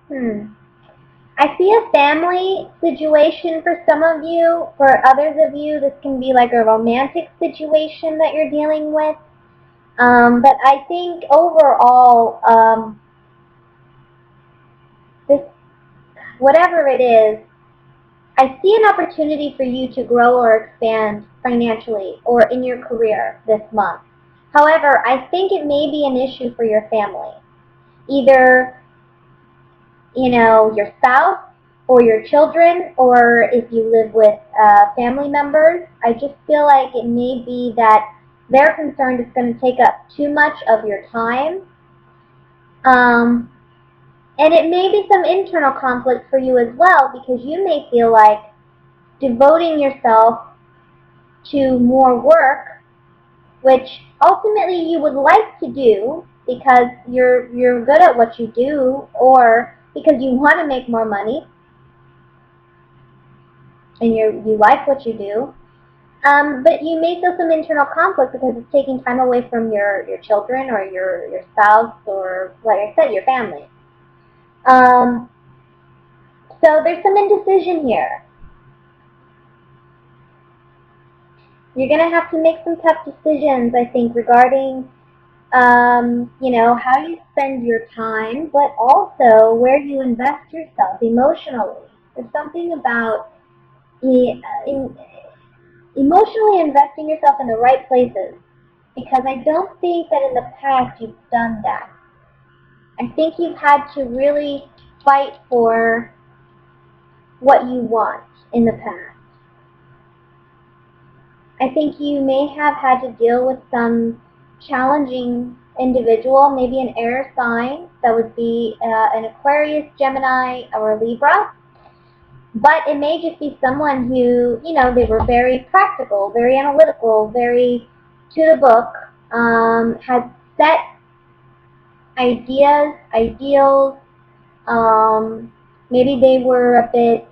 Hmm. I see a family situation for some of you. For others of you, this can be like a romantic situation that you're dealing with. But I think overall, this whatever it is, I see an opportunity for you to grow or expand financially or in your career this month. However, I think it may be an issue for your family. Either, your spouse or your children, or if you live with family members. I just feel like it may be that they're concerned it's going to take up too much of your time. Um, and it may be some internal conflict for you as well, because you may feel like devoting yourself to more work, which ultimately you would like to do because you're good at what you do, or because you want to make more money and you like what you do. But you may feel some internal conflict because it's taking time away from your children or your spouse, or, like I said, your family. Um, so there's some indecision here. You're going to have to make some tough decisions, I think, regarding how you spend your time, but also where you invest yourself emotionally. There's something about e- emotionally investing yourself in the right places, because I don't think that in the past you've done that. I think you've had to really fight for what you want in the past. I think you may have had to deal with some challenging individual, maybe an air sign, that would be an Aquarius, Gemini, or a Libra. But it may just be someone who, they were very practical, very analytical, very to the book, had set ideas, ideals. Maybe they were a bit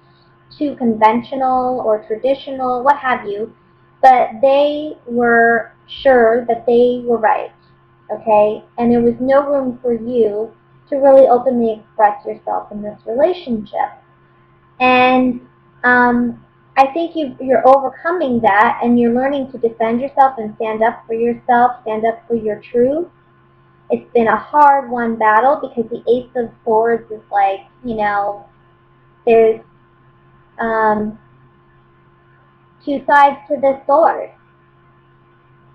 too conventional or traditional, what have you, but they were sure that they were right, okay? And there was no room for you to really openly express yourself in this relationship. And I think you're overcoming that, and you're learning to defend yourself and stand up for yourself, stand up for your truth. It's been a hard won battle, because the Ace of Swords is like, there's um, two sides to this sword.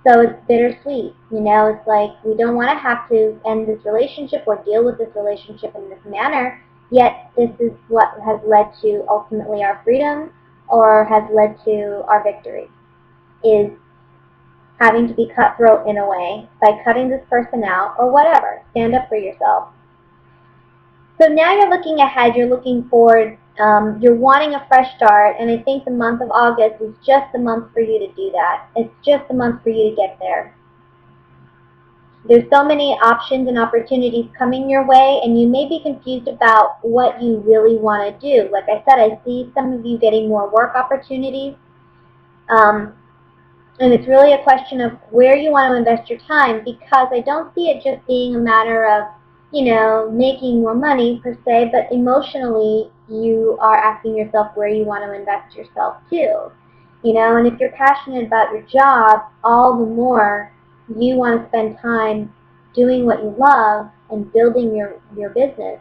So it's bittersweet. It's like we don't want to have to end this relationship or deal with this relationship in this manner, yet this is what has led to ultimately our freedom, or has led to our victory, is having to be cutthroat in a way by cutting this person out or whatever. Stand up for yourself. So now you're looking ahead, you're looking forward, you're wanting a fresh start, and I think the month of August is just the month for you to do that. It's just the month for you to get there. There's so many options and opportunities coming your way, and you may be confused about what you really want to do. Like I said, I see some of you getting more work opportunities, and it's really a question of where you want to invest your time, because I don't see it just being a matter of, making more money per se, but emotionally you are asking yourself where you want to invest yourself too. And if you're passionate about your job, all the more you want to spend time doing what you love and building your business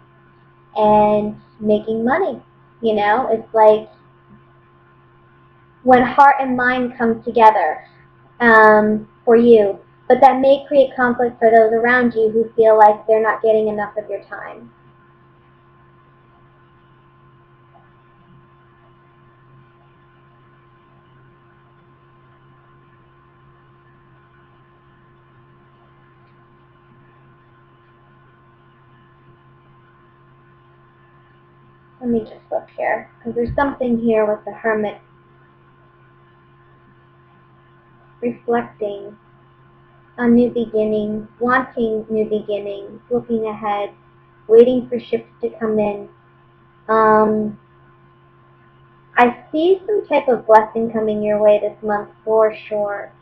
and making money. It's like when heart and mind come together for you. But that may create conflict for those around you who feel like they're not getting enough of your time. Let me just look here, because there's something here with the Hermit reflecting on new beginnings, wanting new beginnings, looking ahead, waiting for ships to come in. I see some type of blessing coming your way this month for sure.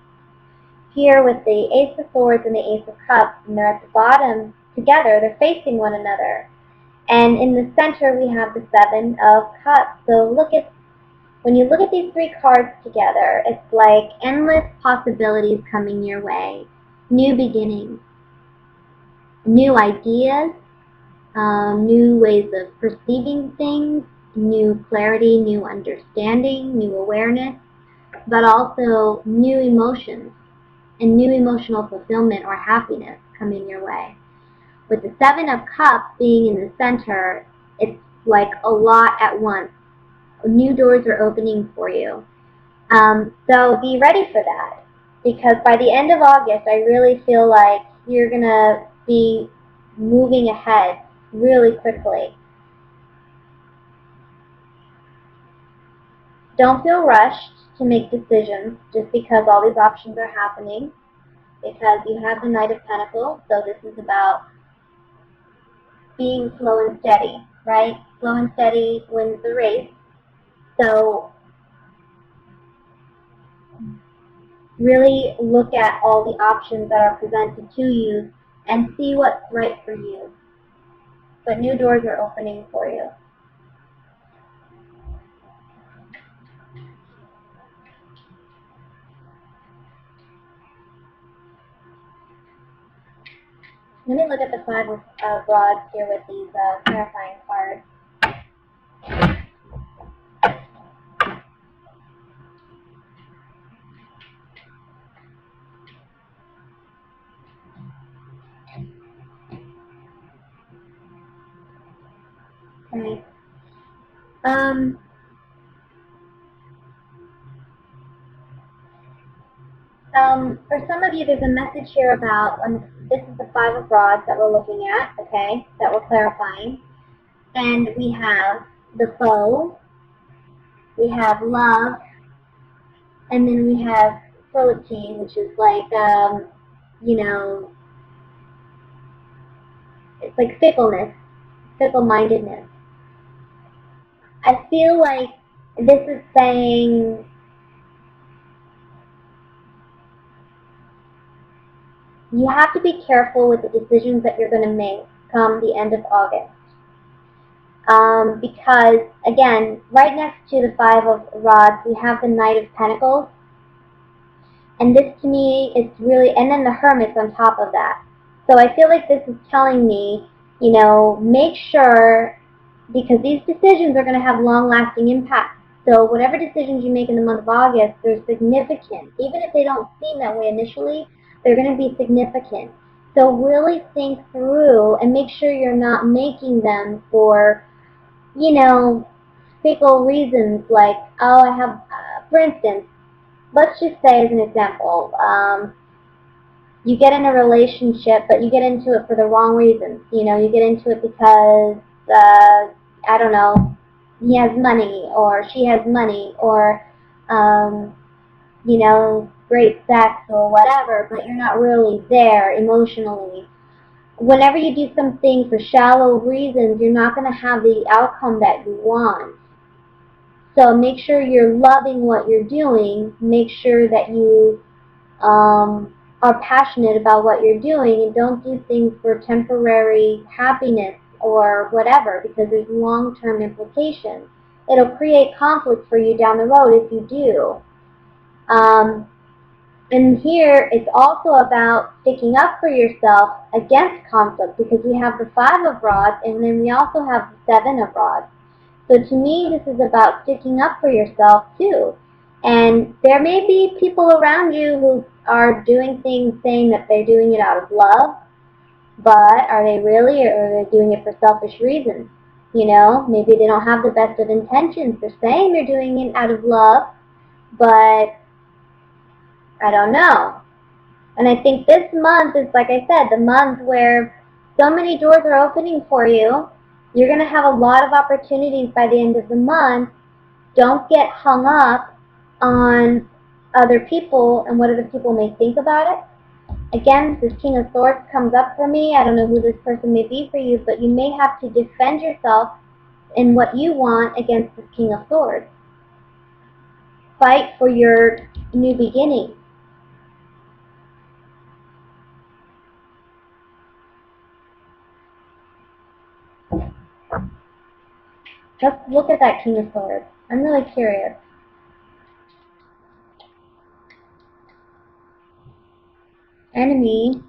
Here with the Ace of Swords and the Ace of Cups, and they're at the bottom together, they're facing one another. And in the center, we have the Seven of Cups. So when you look at these three cards together, it's like endless possibilities coming your way, new beginnings, new ideas, new ways of perceiving things, new clarity, new understanding, new awareness, but also new emotions and new emotional fulfillment or happiness coming your way. With the Seven of Cups being in the center, it's like a lot at once. New doors are opening for you. So be ready for that, because by the end of August, I really feel like you're going to be moving ahead really quickly. Don't feel rushed to make decisions just because all these options are happening, because you have the Knight of Pentacles, so this is about being slow and steady, right? Slow and steady wins the race. So really look at all the options that are presented to you and see what's right for you. But new doors are opening for you. Let me look at the Five of Rods here with these clarifying cards. Okay. For some of you, there's a message here about, this is the Five of Rods that we're looking at, okay, that we're clarifying. And we have the foe, we have love, and then we have fertility, which is like, it's like fickleness, fickle-mindedness. I feel like this is saying you have to be careful with the decisions that you're going to make come the end of August. Because, again, right next to the Five of Rods, we have the Knight of Pentacles. And this, to me, is really, and then the Hermit on top of that. So I feel like this is telling me, make sure, because these decisions are going to have long-lasting impact. So whatever decisions you make in the month of August, they're significant. Even if they don't seem that way initially, they're going to be significant. So really think through and make sure you're not making them for, fickle reasons like, oh, I have, for instance, let's just say as an example, you get in a relationship, but you get into it for the wrong reasons. You get into it because, I don't know, he has money or she has money or, great sex or whatever, but you're not really there emotionally. Whenever you do something for shallow reasons, you're not going to have the outcome that you want. So make sure you're loving what you're doing. Make sure that you are passionate about what you're doing, and don't do things for temporary happiness or whatever, because there's long-term implications. It'll create conflict for you down the road if you do. And here, it's also about sticking up for yourself against conflict, because we have the Five of Rods, and then we also have the Seven of Rods. So to me, this is about sticking up for yourself, too. And there may be people around you who are doing things saying that they're doing it out of love, but are they really, or are they doing it for selfish reasons? Maybe they don't have the best of intentions. They're saying they're doing it out of love, but I don't know. And I think this month is, like I said, the month where so many doors are opening for you. You're going to have a lot of opportunities by the end of the month. Don't get hung up on other people and what other people may think about it. Again, this King of Swords comes up for me. I don't know who this person may be for you, but you may have to defend yourself in what you want against this King of Swords. Fight for your new beginning. Let's look at that King of Swords. I'm really curious. Enemy.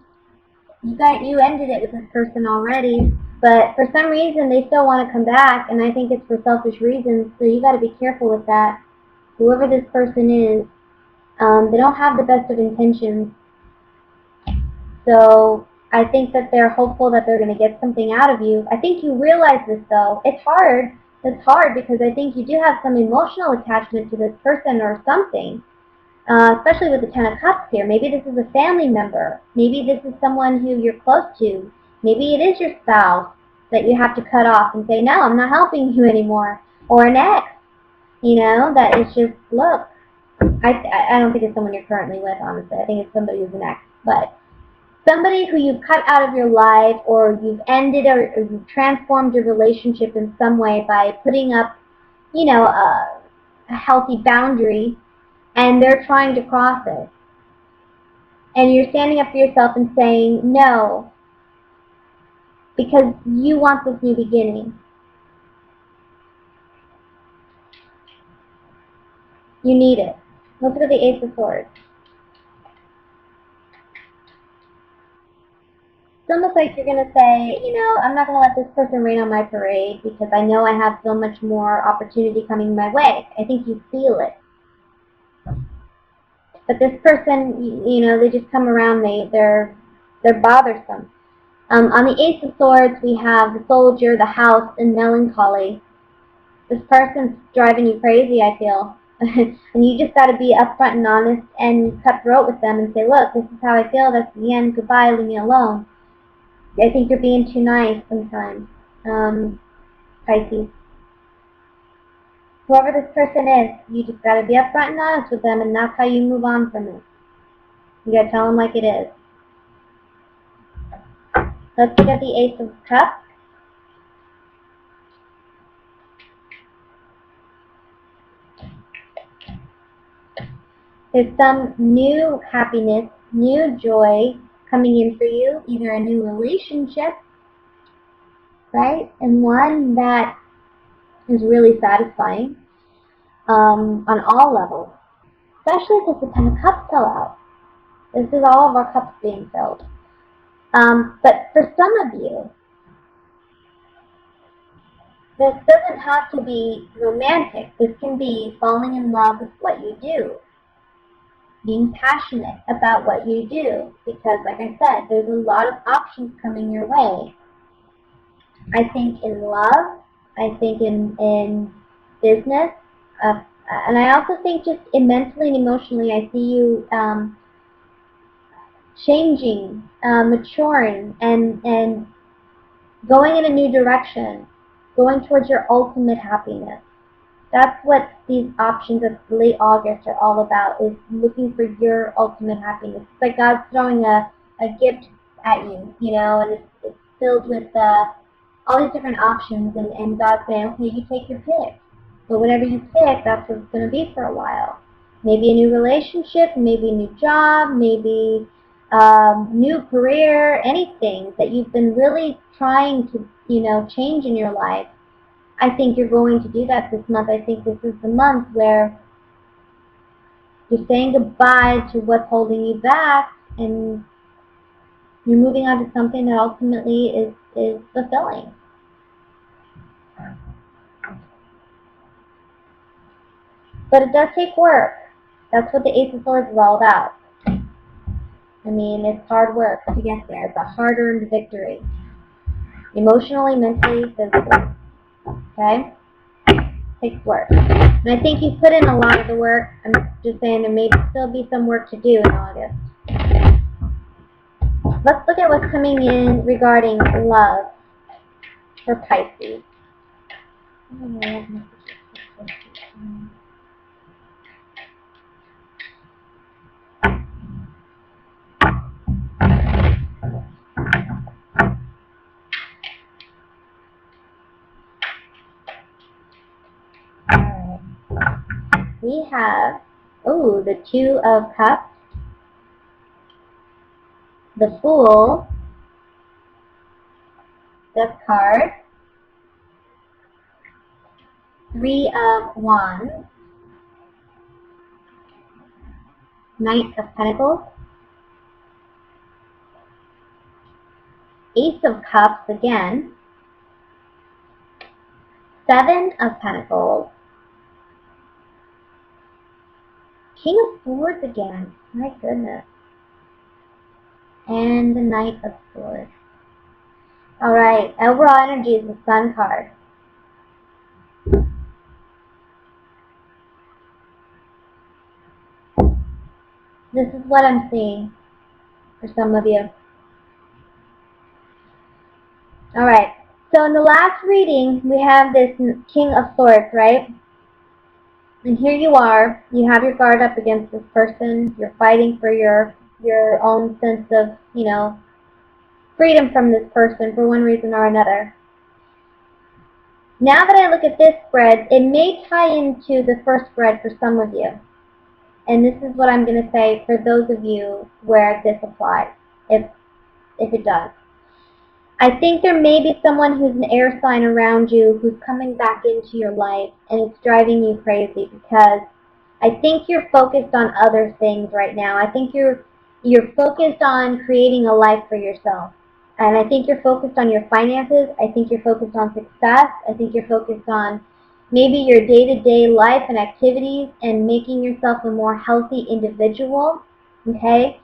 You ended it with this person already, but for some reason they still want to come back, and I think it's for selfish reasons, so you got to be careful with that. Whoever this person is, they don't have the best of intentions. So I think that they're hopeful that they're going to get something out of you. I think you realize this, though. It's hard. It's hard because I think you do have some emotional attachment to this person or something, especially with the Ten of Cups here. Maybe this is a family member. Maybe this is someone who you're close to. Maybe it is your spouse that you have to cut off and say, no, I'm not helping you anymore. Or an ex, that is just, look, I don't think it's someone you're currently with, honestly. I think it's somebody who's an ex. But somebody who you've cut out of your life, or you've ended, or you've transformed your relationship in some way by putting up, a healthy boundary, and they're trying to cross it. And you're standing up for yourself and saying no, because you want this new beginning. You need it. Look at the Ace of Swords. It's almost like you're going to say, I'm not going to let this person rain on my parade because I know I have so much more opportunity coming my way. I think you feel it. But this person, they just come around, they're bothersome. On the Ace of Swords, we have the Soldier, the House, and Melancholy. This person's driving you crazy, I feel. And you just got to be upfront and honest and cutthroat with them and say, look, this is how I feel, that's the end, goodbye, leave me alone. I think you're being too nice sometimes, Pisces. Whoever this person is, you just got to be upfront and honest with them, and that's how you move on from it. You got to tell them like it is. Let's look at the Ace of Cups. There's some new happiness, new joy coming in for you, either a new relationship, right? And one that is really satisfying on all levels, especially because the Ten of Cups fell out. This is all of our cups being filled. But for some of you, this doesn't have to be romantic. This can be falling in love with what you do, being passionate about what you do, because like I said, there's a lot of options coming your way. I think in love, I think in business, and I also think just mentally and emotionally, I see you changing, maturing, and going in a new direction, going towards your ultimate happiness. That's what these options of late August are all about, is looking for your ultimate happiness. It's like God's throwing a gift at you, and it's filled with all these different options, and God's saying, okay, you take your pick. But whatever you pick, that's what it's going to be for a while. Maybe a new relationship, maybe a new job, maybe new career, anything that you've been really trying to, change in your life. I think you're going to do that this month. I think this is the month where you're saying goodbye to what's holding you back, and you're moving on to something that ultimately is fulfilling. But it does take work. That's what the Ace of Swords is all about. I mean, it's hard work to get there. It's a hard-earned victory. Emotionally, mentally, physically. Okay? It takes work. And I think you've put in a lot of the work. I'm just saying there may still be some work to do in August. Let's look at what's coming in regarding love for Pisces. We have, the Two of Cups, the Fool, Death card, Three of Wands, Knight of Pentacles, Ace of Cups again, Seven of Pentacles, King of Swords again, my goodness, and the Knight of Swords. Alright, overall energy is the Sun card. This is what I'm seeing for some of you. Alright, so in the last reading, we have this King of Swords, right? And here you are, you have your guard up against this person, you're fighting for your own sense of, freedom from this person for one reason or another. Now that I look at this spread, it may tie into the first spread for some of you. And this is what I'm going to say for those of you where this applies, if it does. I think there may be someone who's an air sign around you who's coming back into your life, and it's driving you crazy because I think you're focused on other things right now. I think you're focused on creating a life for yourself. And I think you're focused on your finances. I think you're focused on success. I think you're focused on maybe your day-to-day life and activities and making yourself a more healthy individual, okay?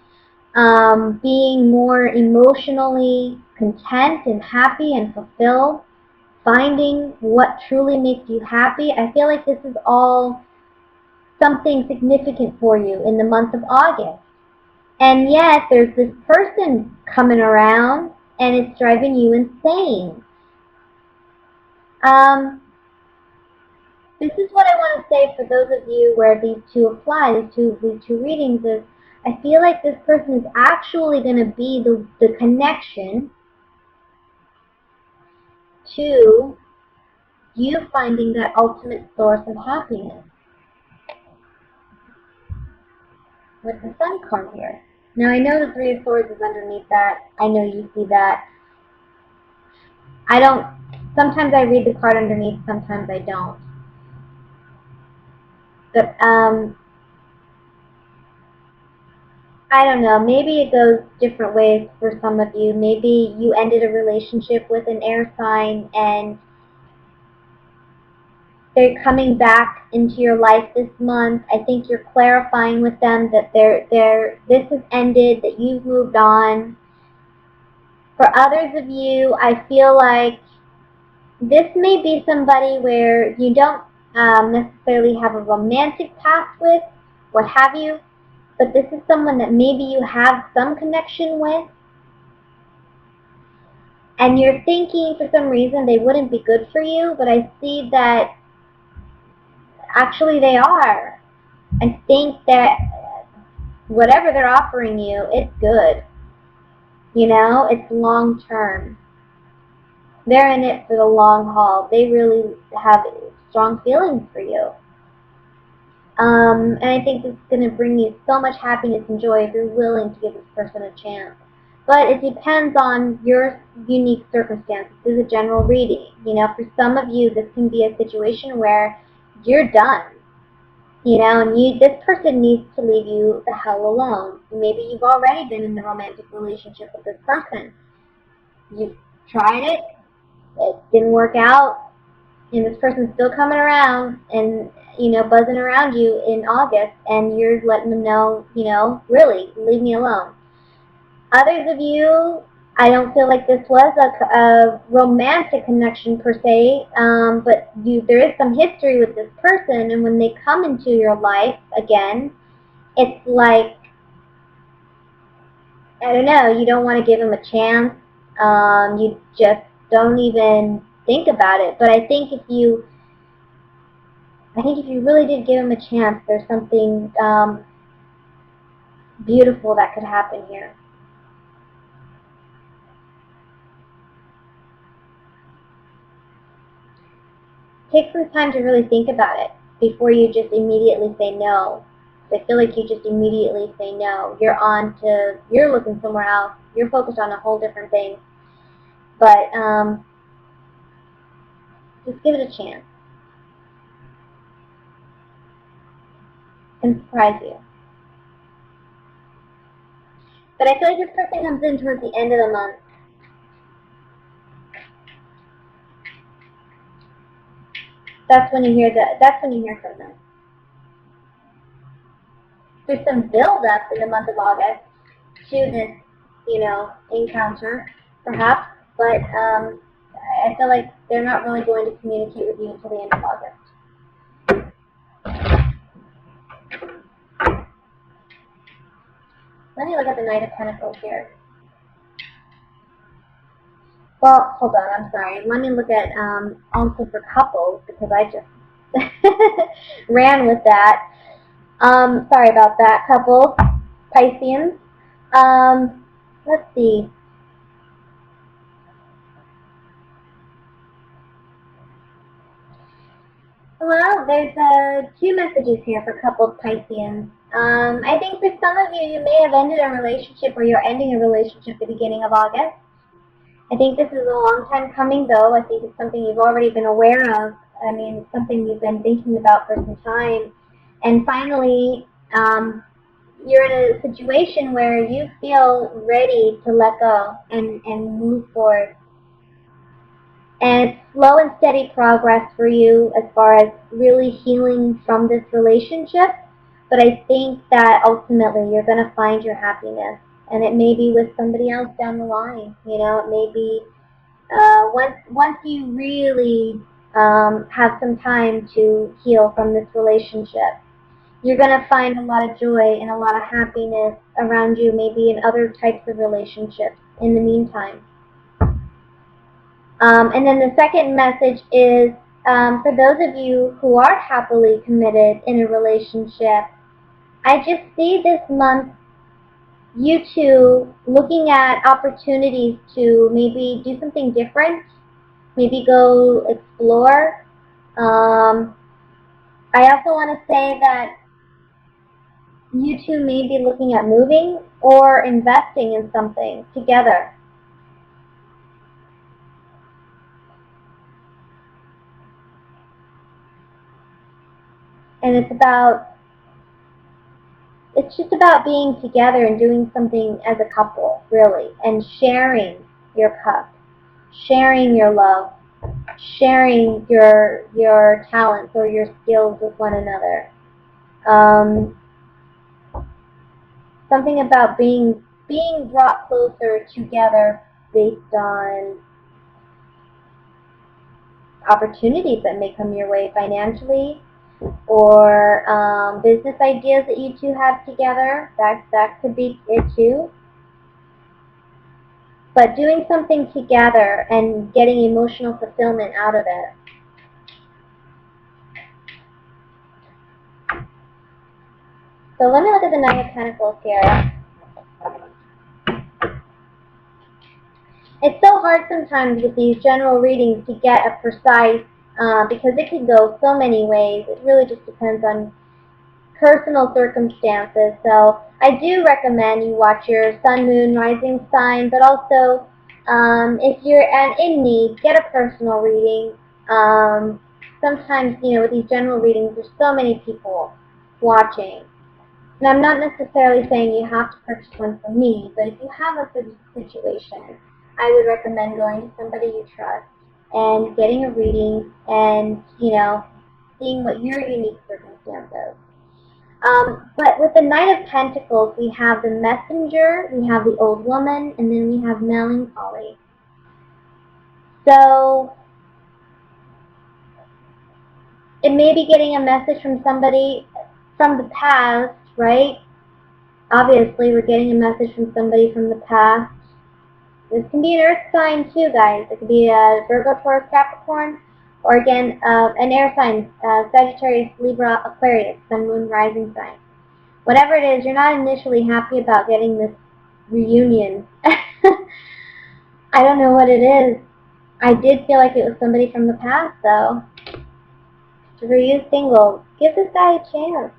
Being more emotionally content and happy and fulfilled, finding what truly makes you happy. I feel like this is all something significant for you in the month of August. And yet there's this person coming around and it's driving you insane. This is what I want to say for those of you where these two apply, these two readings is, I feel like this person is actually going to be the connection to you finding that ultimate source of happiness. With the Sun card here. Now I know the Three of Swords is underneath that. I know you see that. Sometimes I read the card underneath, sometimes I don't. But, I don't know, maybe it goes different ways for some of you. Maybe you ended a relationship with an air sign and they're coming back into your life this month. I think you're clarifying with them that this has ended, that you've moved on. For others of you, I feel like this may be somebody where you don't necessarily have a romantic past with, what have you, but this is someone that maybe you have some connection with, and you're thinking for some reason they wouldn't be good for you, but I see that actually they are. I think that whatever they're offering you, it's good. It's long term. They're in it for the long haul. They really have strong feelings for you. And I think it's going to bring you so much happiness and joy if you're willing to give this person a chance. But it depends on your unique circumstances. This is a general reading. For some of you, this can be a situation where you're done. And this person needs to leave you the hell alone. Maybe you've already been in a romantic relationship with this person. You've tried it didn't work out, and this person's still coming around and, buzzing around you in August, and you're letting them know, really, leave me alone. Others of you, I don't feel like this was a romantic connection per se, but there is some history with this person, and when they come into your life again, it's like, I don't know, you don't want to give them a chance. You just don't even think about it. But I think if you really did give them a chance, there's something beautiful that could happen here. Take some time to really think about it before you just immediately say no. I feel like you just immediately say no. You're looking somewhere else. You're focused on a whole different thing. But just give it a chance. can surprise you. But I feel like this person comes in towards the end of the month. That's when you hear from them. There's some build up in the month of August to this, encounter, perhaps, but I feel like they're not really going to communicate with you until the end of August. Let me look at the Knight of Pentacles here. Well, hold on, I'm sorry. Let me look at also for couples, because I just ran with that. Sorry about that, couples, Pisceans. Let's see. Well, there's two messages here for couples Pisceans. I think for some of you, you may have ended a relationship or you're ending a relationship at the beginning of August. I think this is a long time coming, though. I think it's something you've already been aware of. I mean, something you've been thinking about for some time. And finally, you're in a situation where you feel ready to let go and move forward. And it's slow and steady progress for you as far as really healing from this relationship. But I think that ultimately you're going to find your happiness. And it may be with somebody else down the line. It may be once you really have some time to heal from this relationship. You're going to find a lot of joy and a lot of happiness around you, maybe in other types of relationships in the meantime. And then the second message is for those of you who are happily committed in a relationship, I just see this month you two looking at opportunities to maybe do something different, maybe go explore. I also want to say that you two may be looking at moving or investing in something together. And it's just about being together and doing something as a couple, really, and sharing your cup, sharing your love, sharing your talents or your skills with one another. Something about being brought closer together based on opportunities that may come your way financially, or business ideas that you two have together. That could be it too. But doing something together and getting emotional fulfillment out of it. So let me look at the Knight of Pentacles here. It's so hard sometimes with these general readings to get a precise, because it can go so many ways. It really just depends on personal circumstances. So I do recommend you watch your sun, moon, rising sign, but also if you're in need, get a personal reading. Sometimes, with these general readings, there's so many people watching. And I'm not necessarily saying you have to purchase one from me, but if you have a situation, I would recommend going to somebody you trust and getting a reading and, seeing what your unique circumstances. But with the Knight of Pentacles, we have the Messenger, we have the Old Woman, and then we have Melancholy. So it may be getting a message from somebody from the past, right? Obviously, we're getting a message from somebody from the past. This can be an earth sign too, guys. It could be a Virgo, Taurus, Capricorn, or again, an air sign, Sagittarius, Libra, Aquarius, Sun, Moon, Rising sign. Whatever it is, you're not initially happy about getting this reunion. I don't know what it is. I did feel like it was somebody from the past, though. For you singles, give this guy a chance.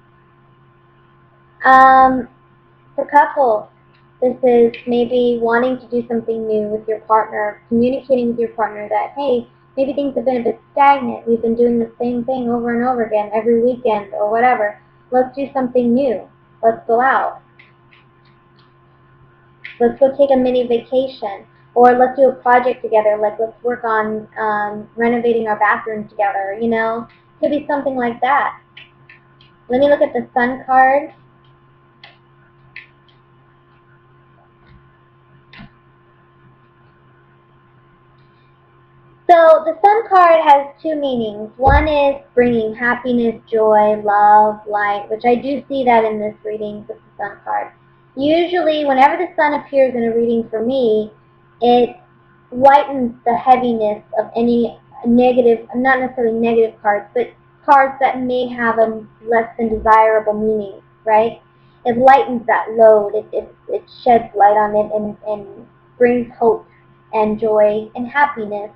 For couples, this is maybe wanting to do something new with your partner, communicating with your partner that, hey, maybe things have been a bit stagnant. We've been doing the same thing over and over again every weekend or whatever. let's do something new. Let's go out. Let's go take a mini vacation. Or let's do a project together, like let's work on renovating our bathroom together, you know? Could be something like that. Let me look at the Sun card. So the Sun card has two meanings. One is bringing happiness, joy, love, light, which I do see that in this reading with the Sun card. Usually, whenever the Sun appears in a reading for me, it lightens the heaviness of any negative, not necessarily negative cards, but cards that may have a less than desirable meaning, right? It lightens that load. It sheds light on it and brings hope and joy and happiness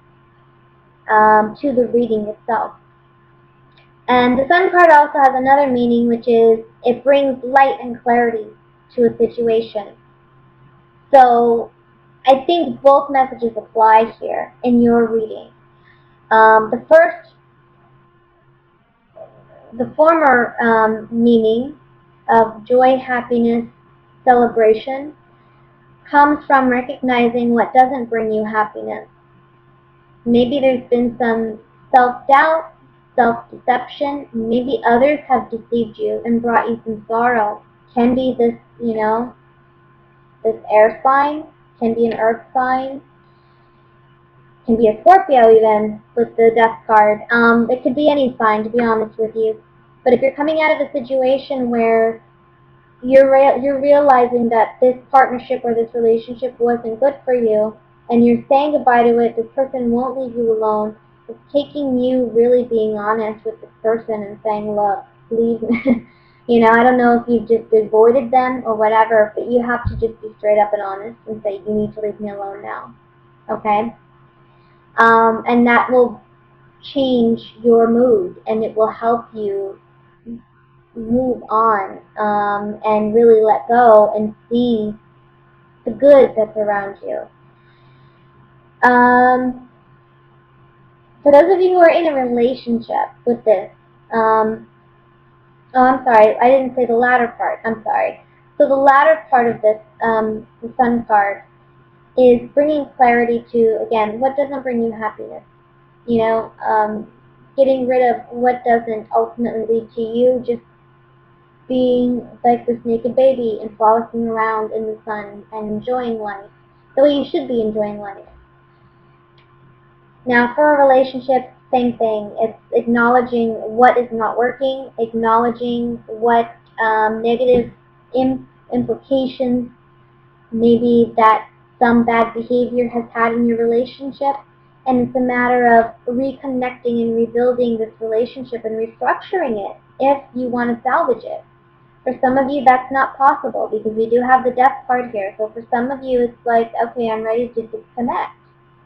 to the reading itself. And the Sun card also has another meaning, which is it brings light and clarity to a situation. So I think both messages apply here in your reading. The former meaning of joy, happiness, celebration comes from recognizing what doesn't bring you happiness. Maybe there's been some self-doubt, self-deception. Maybe others have deceived you and brought you some sorrow. Can be this, this air sign, can be an earth sign, can be a Scorpio even with the death card. It could be any sign, to be honest with you. But if you're coming out of a situation where you're realizing that this partnership or this relationship wasn't good for you, and you're saying goodbye to it, this person won't leave you alone. It's taking you really being honest with this person and saying, look, leave me. I don't know if you've just avoided them or whatever, but you have to just be straight up and honest and say, you need to leave me alone now. Okay? And that will change your mood, and it will help you move on and really let go and see the good that's around you. For those of you who are in a relationship with this, oh, I'm sorry, I didn't say the latter part. I'm sorry. So the latter part of this, the Sun card, is bringing clarity to, again, what doesn't bring you happiness. Getting rid of what doesn't ultimately lead to you just being like this naked baby and frolicking around in the sun and enjoying life the way you should be enjoying life. Now, for a relationship, same thing. It's acknowledging what is not working, acknowledging what negative implications maybe that some bad behavior has had in your relationship, and it's a matter of reconnecting and rebuilding this relationship and restructuring it if you want to salvage it. For some of you, that's not possible because we do have the death card here. So for some of you, it's like, okay, I'm ready to disconnect.